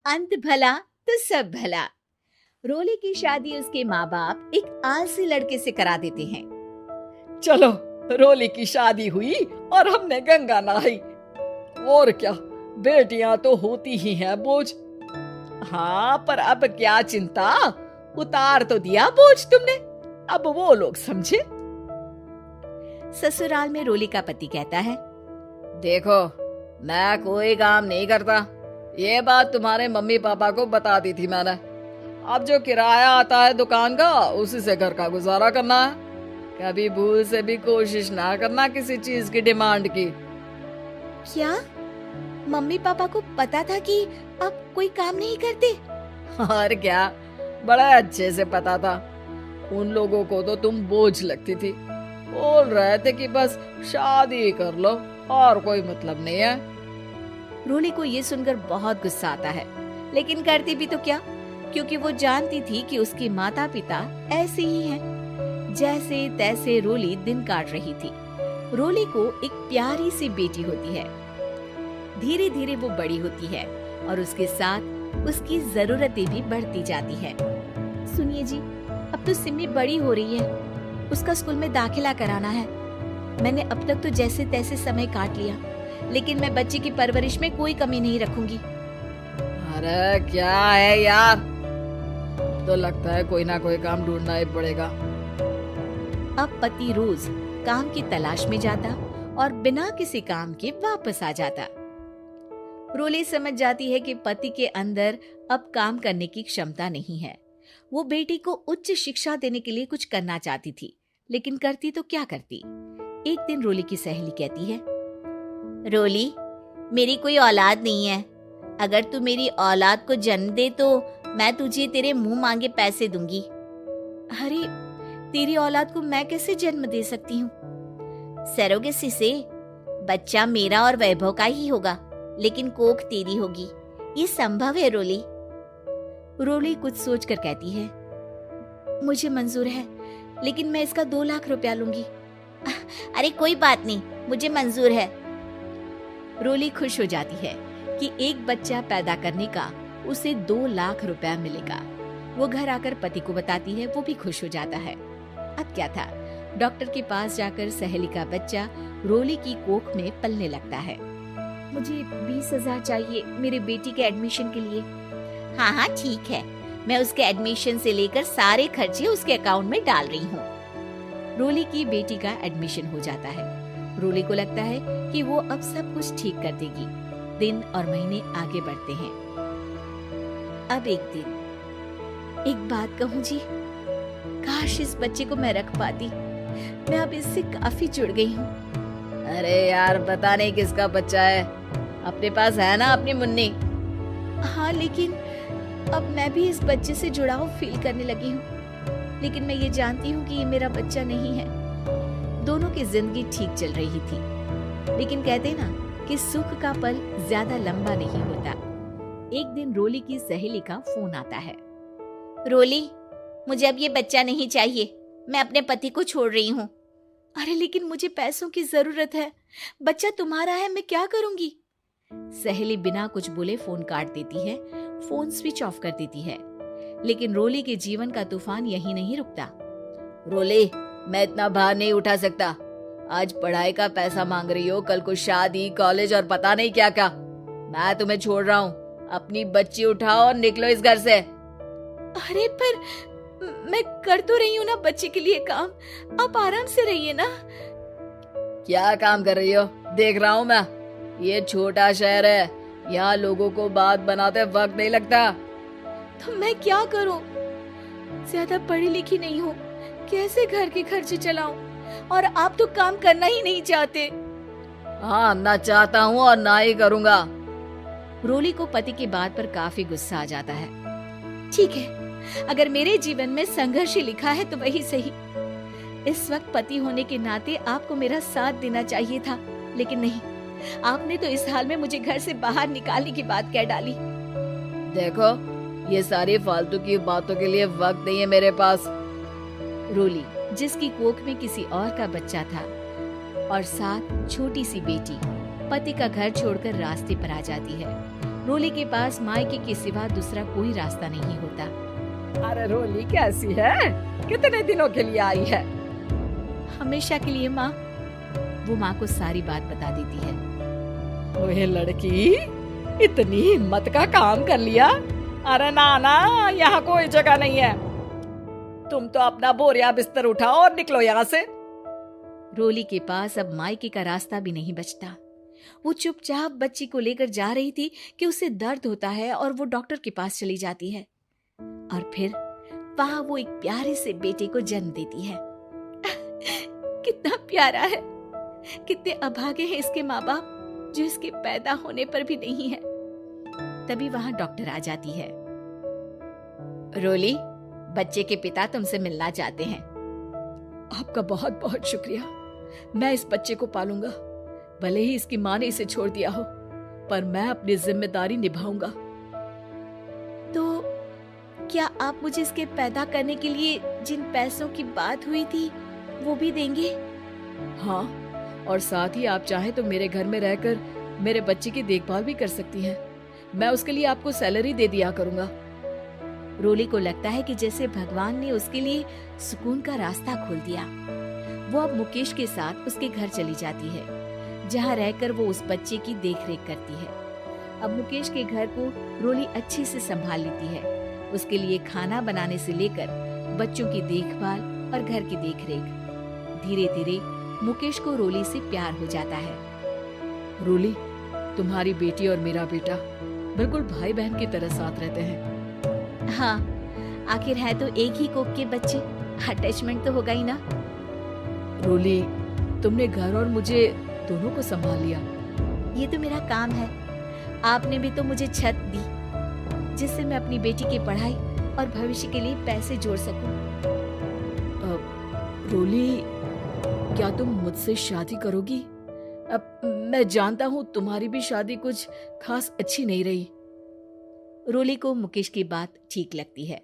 अंत भला तो सब भला। रोली की शादी उसके माँ बाप एक आलसी लड़के से करा देते हैं। चलो, रोली की शादी हुई और हमने गंगा नहाई। और क्या, बेटियां तो होती ही हैं बोझ। हाँ, पर अब क्या चिंता, उतार तो दिया बोझ तुमने, अब वो लोग समझे। ससुराल में रोली का पति कहता है, देखो, मैं कोई काम नहीं करता, ये बात तुम्हारे मम्मी पापा को बता दी थी मैंने। अब जो किराया आता है दुकान का, उसी से घर का गुजारा करना है। कभी भूल से भी कोशिश ना करना किसी चीज की डिमांड की। क्या मम्मी पापा को पता था कि आप कोई काम नहीं करते? और क्या, बड़ा अच्छे से पता था। उन लोगों को तो तुम बोझ लगती थी, बोल रहे थे कि बस शादी कर लो और कोई मतलब नहीं है। रोली को ये सुनकर बहुत गुस्सा आता है, लेकिन करती भी तो क्या, क्योंकि वो जानती थी कि उसके माता पिता ऐसे ही हैं। जैसे तैसे रोली दिन काट रही थी। रोली को एक प्यारी सी बेटी होती है। धीरे धीरे वो बड़ी होती है और उसके साथ उसकी जरूरतें भी बढ़ती जाती है। सुनिए जी, अब तो सिमी बड़ी हो रही है, उसका स्कूल में दाखिला कराना है। मैंने अब तक तो जैसे तैसे समय काट लिया, लेकिन मैं बच्चे की परवरिश में कोई कमी नहीं रखूंगी। अरे क्या है यार, तो लगता है कोई ना कोई काम ढूंढना ही पड़ेगा। अब पति रोज काम की तलाश में जाता और बिना किसी काम के वापस आ जाता। रोली समझ जाती है कि पति के अंदर अब काम करने की क्षमता नहीं है। वो बेटी को उच्च शिक्षा देने के लिए कुछ करना चाहती थी, लेकिन करती तो क्या करती। एक दिन रोली की सहेली कहती है, रोली, मेरी कोई औलाद नहीं है। अगर तू मेरी औलाद को जन्म दे तो मैं तुझे तेरे मुंह मांगे पैसे दूंगी। अरे, तेरी औलाद को मैं कैसे जन्म दे सकती हूँ? सरोगेसी से। बच्चा मेरा और वैभव का ही होगा, लेकिन कोख तेरी होगी। ये संभव है रोली। रोली कुछ सोचकर कहती है, मुझे मंजूर है, लेकिन मैं इसका 2 लाख रुपया लूंगी। अरे कोई बात नहीं, मुझे मंजूर है। रोली खुश हो जाती है कि एक बच्चा पैदा करने का उसे 2 लाख रुपया मिलेगा। वो घर आकर पति को बताती है, वो भी खुश हो जाता है। अब क्या था, डॉक्टर के पास जाकर सहेली का बच्चा रोली की कोख में पलने लगता है। मुझे 20,000 चाहिए मेरे बेटी के एडमिशन के लिए। हाँ हाँ ठीक है, मैं उसके एडमिशन से लेकर सारे खर्चे उसके अकाउंट में डाल रही हूँ। रोली की बेटी का एडमिशन हो जाता है। रोली को लगता है कि वो अब सब कुछ ठीक कर देगी। दिन और महीने आगे बढ़ते हैं। अब एक दिन, एक बात कहूँ जी, काश इस बच्चे को मैं रख पाती। मैं अब इससे काफी जुड़ गई हूँ। अरे यार, पता नहीं किसका बच्चा है, अपने पास है ना अपनी मुन्नी। हाँ, लेकिन अब मैं भी इस बच्चे से जुड़ाव फील करने लगी हूँ। लेकिन मैं ये जानती हूँ कि ये मेरा बच्चा नहीं है। दोनों की जिंदगी ठीक चल रही थी, लेकिन कहते ना कि सुख का पल ज्यादा लंबा नहीं होता। एक दिन रोली की सहेली का फोन आता है। रोली, मुझे अब ये बच्चा नहीं चाहिए, मैं अपने पति को छोड़ रही हूँ। अरे लेकिन मुझे पैसों की जरूरत है, बच्चा तुम्हारा है, मैं क्या करूंगी? सहेली बिना कुछ बोले फोन काट देती है, फोन स्विच ऑफ कर देती है। लेकिन रोली के जीवन का तूफान यहीं नहीं रुकता। रोली, मैं इतना भार नहीं उठा सकता। आज पढ़ाई का पैसा मांग रही हो, कल को शादी, कॉलेज और पता नहीं क्या क्या। मैं तुम्हें छोड़ रहा हूँ, अपनी बच्ची उठाओ और निकलो इस घर से। अरे पर मैं कर तो रही हूँ ना बच्चे के लिए काम, आप आराम से रहिए ना। क्या काम कर रही हो? देख रहा हूँ मैं। ये छोटा शहर है, यहाँ लोगों को बात बनाते वक्त नहीं लगता। तो मैं क्या करूँ? ज्यादा पढ़ी लिखी नहीं हूँ, कैसे घर के खर्चे चलाऊं? और आप तो काम करना ही नहीं चाहते। हाँ, ना चाहता हूँ और ना ही करूँगा। रोली को पति की बात पर काफी गुस्सा आ जाता है। ठीक है, अगर मेरे जीवन में संघर्ष ही लिखा है तो वही सही। इस वक्त पति होने के नाते आपको मेरा साथ देना चाहिए था, लेकिन नहीं, आपने तो इस हाल में मुझे घर से बाहर निकालने की बात कह डाली। देखो, ये सारी फालतू की बातों के लिए वक्त नहीं है मेरे पास। रोली, जिसकी कोख में किसी और का बच्चा था और साथ छोटी सी बेटी, पति का घर छोड़कर रास्ते पर आ जाती है। रोली के पास मायके के सिवा दूसरा कोई रास्ता नहीं होता। अरे रोली कैसी है? कितने दिनों के लिए आई है? हमेशा के लिए माँ। वो माँ को सारी बात बता देती है। ओए लड़की, इतनी हिम्मत का काम कर लिया। अरे ना ना, यहाँ कोई जगह नहीं है। तुम तो अपना बोरिया बिस्तर उठाओ और निकलो यहाँ से। रोली के पास अब मायके का रास्ता भी नहीं बचता। वो चुपचाप बच्ची को लेकर जा रही थी कि उसे दर्द होता है और वो डॉक्टर के पास चली जाती है और फिर वहां वो एक प्यारे से बेटे को जन्म देती है। कितना प्यारा है, कितने अभागे हैं इसके माँ बाप जो इसके पैदा होने पर भी नहीं है। तभी वहां डॉक्टर आ जाती है। रोली, बच्चे के पिता तुमसे मिलना चाहते हैं। आपका बहुत बहुत शुक्रिया। मैं इस बच्चे को पालूंगा, भले ही इसकी माँ ने इसे छोड़ दिया हो, पर मैं अपनी जिम्मेदारी निभाऊंगा। तो क्या आप मुझे इसके पैदा करने के लिए जिन पैसों की बात हुई थी वो भी देंगे? हाँ, और साथ ही आप चाहें तो मेरे घर में रहकर मेरे बच्चे की देखभाल भी कर सकती हैं। मैं उसके लिए आपको सैलरी दे दिया करूंगा। रोली को लगता है कि जैसे भगवान ने उसके लिए सुकून का रास्ता खोल दिया। वो अब मुकेश के साथ उसके घर चली जाती है, जहाँ रहकर वो उस बच्चे की देखरेख करती है। अब मुकेश के घर को रोली अच्छे से संभाल लेती है। उसके लिए खाना बनाने से लेकर बच्चों की देखभाल और घर की देखरेख। धीरे धीरे मुकेश को रोली से प्यार हो जाता है। रोली, तुम्हारी बेटी और मेरा बेटा बिल्कुल भाई बहन की तरह साथ रहते हैं। हाँ, आखिर है तो एक ही कोख के बच्चे, अटैचमेंट तो होगा ही ना। रोली, तुमने घर और मुझे दोनों को संभाल लिया। ये तो मेरा काम है। आपने भी तो मुझे छत दी जिससे मैं अपनी बेटी की पढ़ाई और भविष्य के लिए पैसे जोड़ सकूं। रोली, क्या तुम मुझसे शादी करोगी? अब मैं जानता हूँ तुम्हारी भी शादी कुछ खास अच्छी नहीं रही। रोली को मुकेश की बात ठीक लगती है।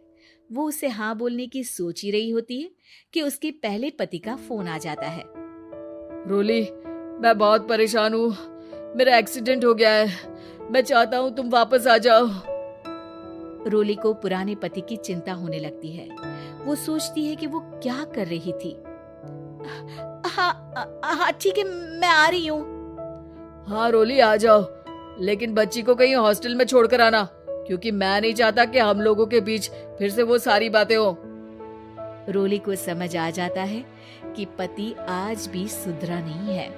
वो उसे हाँ बोलने की सोच ही रही होती है कि उसके पहले पति का फोन आ जाता है। रोली, मैं बहुत परेशान हूँ। मेरा एक्सीडेंट हो गया है। मैं चाहता हूँ तुम वापस आ जाओ। रोली को पुराने पति की चिंता होने लगती है। वो सोचती है कि वो क्या कर रही थी। हाँ ठीक है, मैं आ रही हूँ। हाँ रोली, आ जाओ, लेकिन बच्ची को कहीं हॉस्टल में छोड़कर आना, क्योंकि मैं नहीं चाहता कि हम लोगों के बीच फिर से वो सारी बातें हो। रोली को समझ आ जाता है कि पति आज भी सुधरा नहीं है।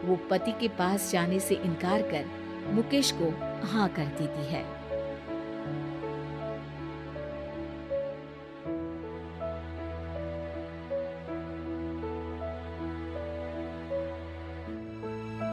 वो पति के पास जाने से इनकार कर मुकेश को हाँ कर देती है।